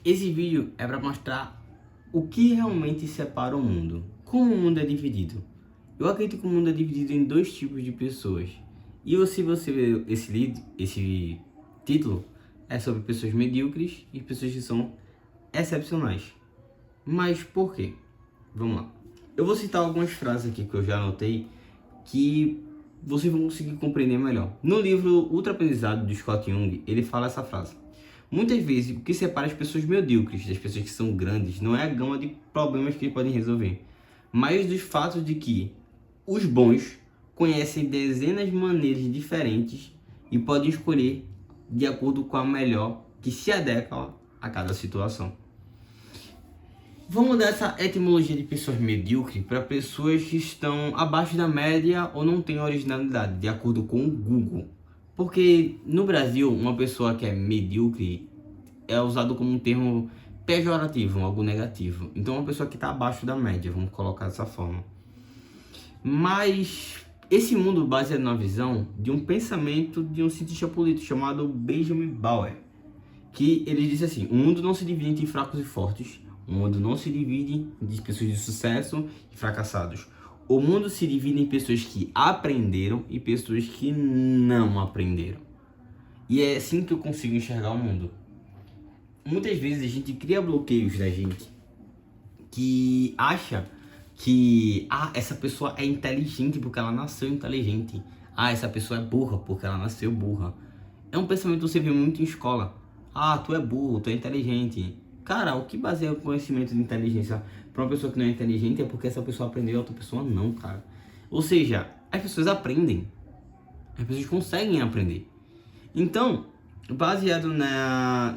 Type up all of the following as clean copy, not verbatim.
Esse vídeo é para mostrar o que realmente separa o mundo. Como o mundo é dividido. Eu acredito que o mundo é dividido em dois tipos de pessoas. E se você ver esse título, é sobre pessoas medíocres e pessoas que são excepcionais. Mas por quê? Vamos lá. Eu vou citar algumas frases aqui que eu já anotei que vocês vão conseguir compreender melhor. No livro Ultra Aprendizado do Scott Jung, ele fala essa frase. Muitas vezes, o que separa as pessoas medíocres das pessoas que são grandes não é a gama de problemas que eles podem resolver, mas dos fatos de que os bons conhecem dezenas de maneiras diferentes e podem escolher de acordo com a melhor que se adequa a cada situação. Vamos dar essa etimologia de pessoas medíocres para pessoas que estão abaixo da média ou não têm originalidade, de acordo com o Google. Porque no Brasil, uma pessoa que é medíocre é usado como um termo pejorativo, algo negativo. Então, uma pessoa que está abaixo da média, vamos colocar dessa forma. Mas esse mundo baseado na visão de um pensamento de um cientista político chamado Benjamin Bauer, que ele disse assim: o mundo não se divide entre fracos e fortes, o mundo não se divide em pessoas de sucesso e fracassados. O mundo se divide em pessoas que aprenderam e pessoas que não aprenderam. E é assim que eu consigo enxergar o mundo. Muitas vezes a gente cria bloqueios na gente que acha que essa pessoa é inteligente porque ela nasceu inteligente. Essa pessoa é burra porque ela nasceu burra. É um pensamento que você vê muito em escola. Tu é burro, tu é inteligente. Cara, o que baseia o conhecimento de inteligência para uma pessoa que não é inteligente é porque essa pessoa aprendeu e a outra pessoa não, cara. Ou seja, as pessoas aprendem. As pessoas conseguem aprender. Então, baseado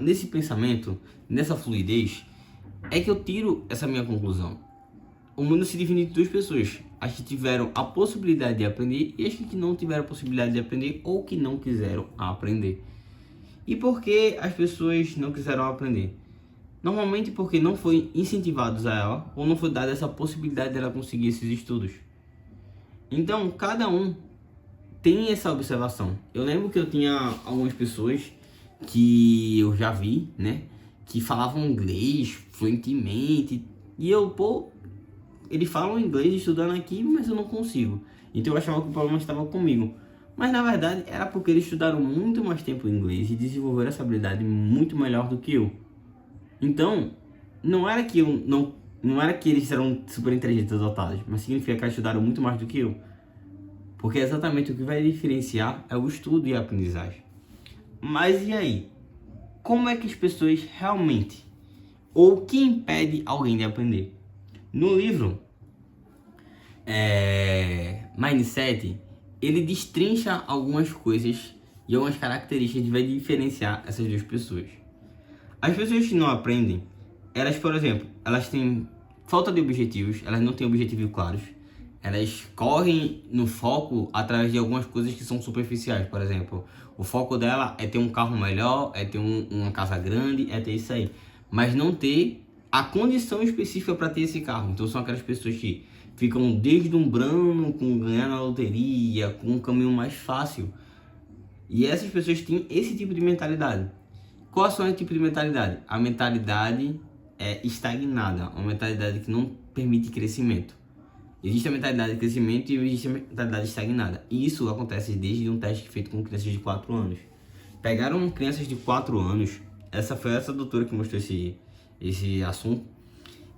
nesse pensamento, nessa fluidez, é que eu tiro essa minha conclusão. O mundo se divide em duas pessoas. As que tiveram a possibilidade de aprender e as que não tiveram a possibilidade de aprender ou que não quiseram aprender. E por que as pessoas não quiseram aprender? Normalmente porque não foi incentivados a ela ou não foi dada essa possibilidade dela conseguir esses estudos. Então, cada um tem essa observação. Eu lembro que eu tinha algumas pessoas que eu já vi, né, que falavam inglês fluentemente e eles falam inglês estudando aqui, mas eu não consigo. Então eu achava que o problema estava comigo. Mas na verdade era porque eles estudaram muito mais tempo inglês e desenvolveram essa habilidade muito melhor do que eu. Então, não era que eles eram super inteligentes dotados, mas significa que eles estudaram muito mais do que eu. Porque exatamente o que vai diferenciar é o estudo e a aprendizagem. Mas e aí? Como é que as pessoas realmente, ou o que impede alguém de aprender? No livro Mindset, ele destrincha algumas coisas e algumas características que vai diferenciar essas duas pessoas. As pessoas que não aprendem, elas, por exemplo, elas têm falta de objetivos, elas não têm objetivos claros, elas correm no foco através de algumas coisas que são superficiais. Por exemplo, o foco dela é ter um carro melhor, é ter uma casa grande, é ter isso aí, mas não ter a condição específica para ter esse carro. Então são aquelas pessoas que ficam deslumbrando com ganhar na loteria, com um caminho mais fácil. E essas pessoas têm esse tipo de mentalidade. Qual é o tipo de mentalidade? A mentalidade é estagnada, uma mentalidade que não permite crescimento. Existe a mentalidade de crescimento e existe a mentalidade estagnada. E isso acontece desde um teste feito com crianças de 4 anos. Pegaram crianças de 4 anos, foi essa doutora que mostrou esse assunto,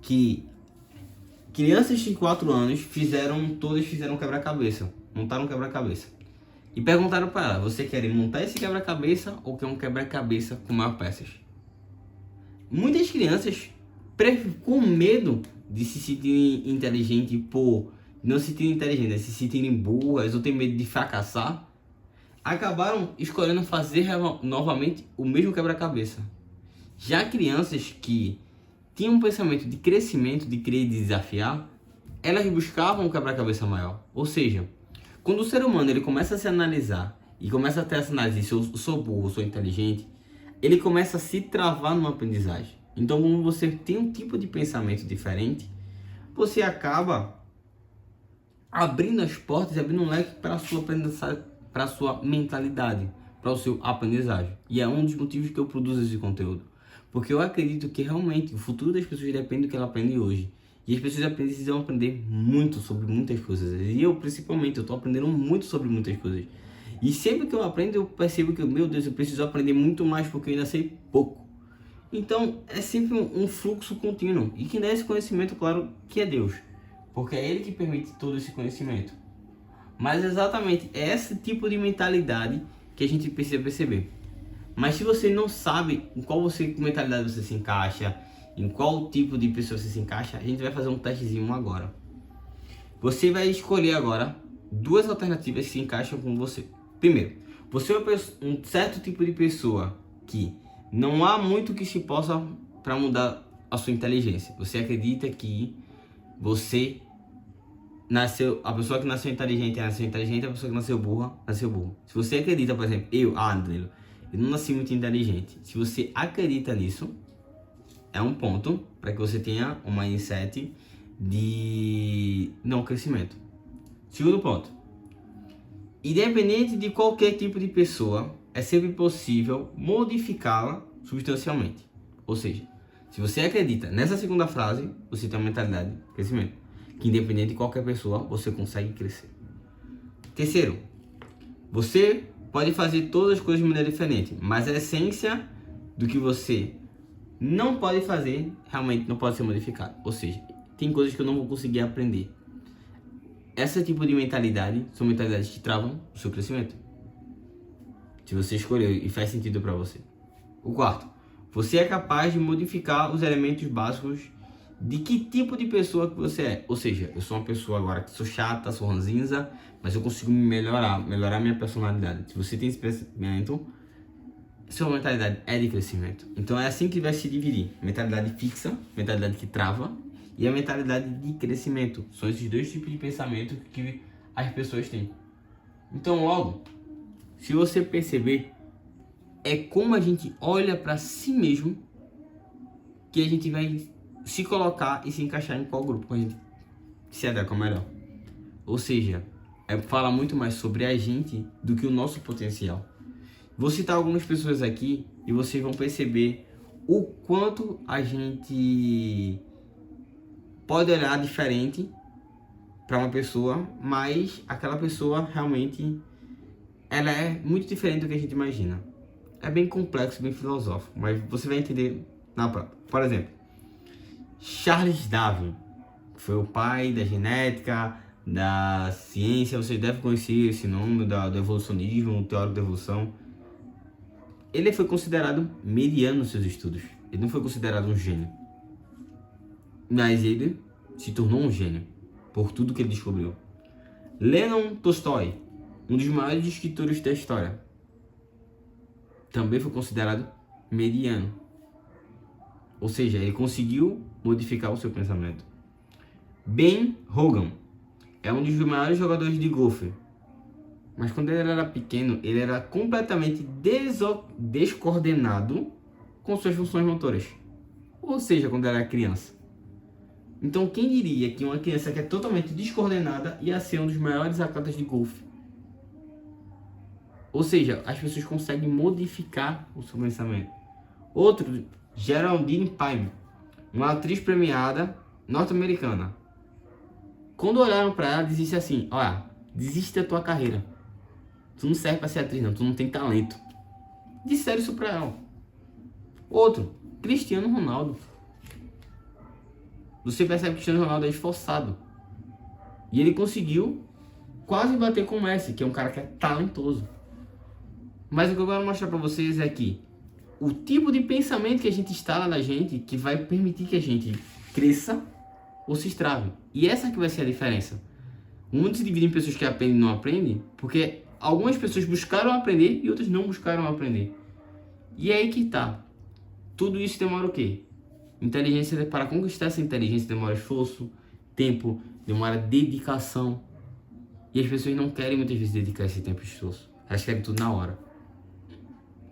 que crianças de 4 anos todas fizeram quebra-cabeça, montaram um quebra-cabeça. E perguntaram para ela: você quer montar esse quebra-cabeça ou quer um quebra-cabeça com mais peças? Muitas crianças, com medo de se sentirem inteligentes por não se sentirem inteligentes, se sentirem boas ou ter medo de fracassar, acabaram escolhendo fazer novamente o mesmo quebra-cabeça. Já crianças que tinham um pensamento de crescimento, de querer desafiar, elas buscavam um quebra-cabeça maior. Ou seja, quando o ser humano ele começa a se analisar e começa a ter essa análise se eu sou burro, sou inteligente, ele começa a se travar numa aprendizagem. Então, quando você tem um tipo de pensamento diferente, você acaba abrindo as portas e abrindo um leque para a sua aprendizagem, para a sua mentalidade, para o seu aprendizagem. E é um dos motivos que eu produzo esse conteúdo. Porque eu acredito que realmente o futuro das pessoas depende do que elas aprendem hoje. E as pessoas precisam aprender muito sobre muitas coisas. E eu, principalmente, eu tô aprendendo muito sobre muitas coisas. E sempre que eu aprendo, eu percebo que, meu Deus, eu preciso aprender muito mais porque eu ainda sei pouco. Então, é sempre um fluxo contínuo. E quem dá esse conhecimento, claro, que é Deus. Porque é Ele que permite todo esse conhecimento. Mas exatamente é esse tipo de mentalidade que a gente precisa perceber. Mas se você não sabe em qual mentalidade você se encaixa, em qual tipo de pessoa você se encaixa, a gente vai fazer um testezinho agora. Você vai escolher agora duas alternativas que se encaixam com você. Primeiro, você é um certo tipo de pessoa que não há muito que se possa para mudar a sua inteligência. Você acredita que você nasceu, a pessoa que nasceu inteligente, a pessoa que nasceu burra, nasceu burro. Se você acredita, por exemplo, Danilo, eu não nasci muito inteligente. Se você acredita nisso, é um ponto para que você tenha um mindset de não crescimento. Segundo ponto, independente de qualquer tipo de pessoa, é sempre possível modificá-la substancialmente. Ou seja, se você acredita nessa segunda frase, você tem uma mentalidade de crescimento. Que independente de qualquer pessoa, você consegue crescer. Terceiro, você pode fazer todas as coisas de maneira diferente, mas a essência do que você não pode fazer, realmente não pode ser modificado. Ou seja, tem coisas que eu não vou conseguir aprender. Esse tipo de mentalidade são mentalidades que travam o seu crescimento. Se você escolheu e faz sentido para você. O quarto, você é capaz de modificar os elementos básicos de que tipo de pessoa que você é. Ou seja, eu sou uma pessoa agora que sou chata, sou ranzinza, mas eu consigo melhorar minha personalidade. Se você tem esse pensamento, sua mentalidade é de crescimento. Então é assim que vai se dividir. Mentalidade fixa, mentalidade que trava, e a mentalidade de crescimento. São esses dois tipos de pensamento que as pessoas têm. Então logo, se você perceber, é como a gente olha para si mesmo que a gente vai se colocar e se encaixar em qual grupo a gente se adequa melhor. Ou seja, fala muito mais sobre a gente do que o nosso potencial. Vou citar algumas pessoas aqui e vocês vão perceber o quanto a gente pode olhar diferente para uma pessoa, mas aquela pessoa realmente ela é muito diferente do que a gente imagina. É bem complexo, bem filosófico, mas você vai entender na própria. Por exemplo, Charles Darwin foi o pai da genética, da ciência. Você deve conhecer esse nome do evolucionismo, o teórico da evolução. Ele foi considerado mediano nos seus estudos. Ele não foi considerado um gênio. Mas ele se tornou um gênio por tudo que ele descobriu. Leon Tolstói, um dos maiores escritores da história, também foi considerado mediano. Ou seja, ele conseguiu modificar o seu pensamento. Ben Hogan é um dos maiores jogadores de golfe. Mas quando ele era pequeno, ele era completamente descoordenado com suas funções motoras. Ou seja, quando ele era criança. Então, quem diria que uma criança que é totalmente descoordenada ia ser um dos maiores atletas de golfe? Ou seja, as pessoas conseguem modificar o seu pensamento. Outro, Geraldine Payne, uma atriz premiada norte-americana. Quando olharam para ela, disse assim: olha, desiste da tua carreira. Tu não serve para ser atriz não, tu não tem talento. Disseram isso para ela. Outro, Cristiano Ronaldo. Você percebe que Cristiano Ronaldo é esforçado. E ele conseguiu quase bater com o Messi, que é um cara que é talentoso. Mas o que eu quero mostrar para vocês é que o tipo de pensamento que a gente instala na gente que vai permitir que a gente cresça ou se estrave. E essa que vai ser a diferença. Muitos se dividem em pessoas que aprendem e não aprendem, porque algumas pessoas buscaram aprender e outras não buscaram aprender. E é aí que tá. Tudo isso demora o quê? Inteligência. Para conquistar essa inteligência demora esforço, tempo, demora dedicação. E as pessoas não querem muitas vezes dedicar esse tempo e esforço. Elas querem tudo na hora.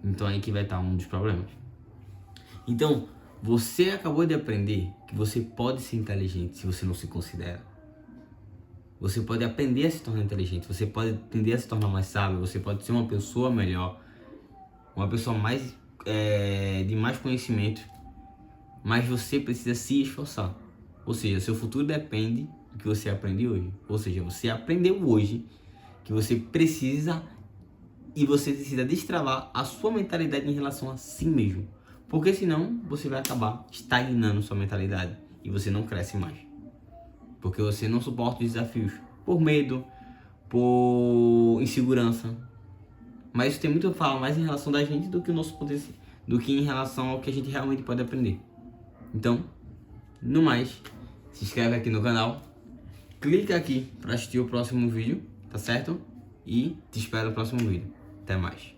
Então aí que vai estar um dos problemas. Então, você acabou de aprender que você pode ser inteligente se você não se considera. Você pode aprender a se tornar inteligente, você pode aprender a se tornar mais sábio, você pode ser uma pessoa melhor, uma pessoa mais de mais conhecimento, mas você precisa se esforçar. Ou seja, seu futuro depende do que você aprende hoje. Ou seja, você aprendeu hoje que você precisa e você precisa destravar a sua mentalidade em relação a si mesmo. Porque senão você vai acabar estagnando sua mentalidade e você não cresce mais. Porque você não suporta os desafios por medo, por insegurança. Mas isso tem muito a falar mais em relação da gente do que o nosso potencial, do que em relação ao que a gente realmente pode aprender. Então, no mais, se inscreve aqui no canal, clica aqui para assistir o próximo vídeo, tá certo? E te espero no próximo vídeo. Até mais.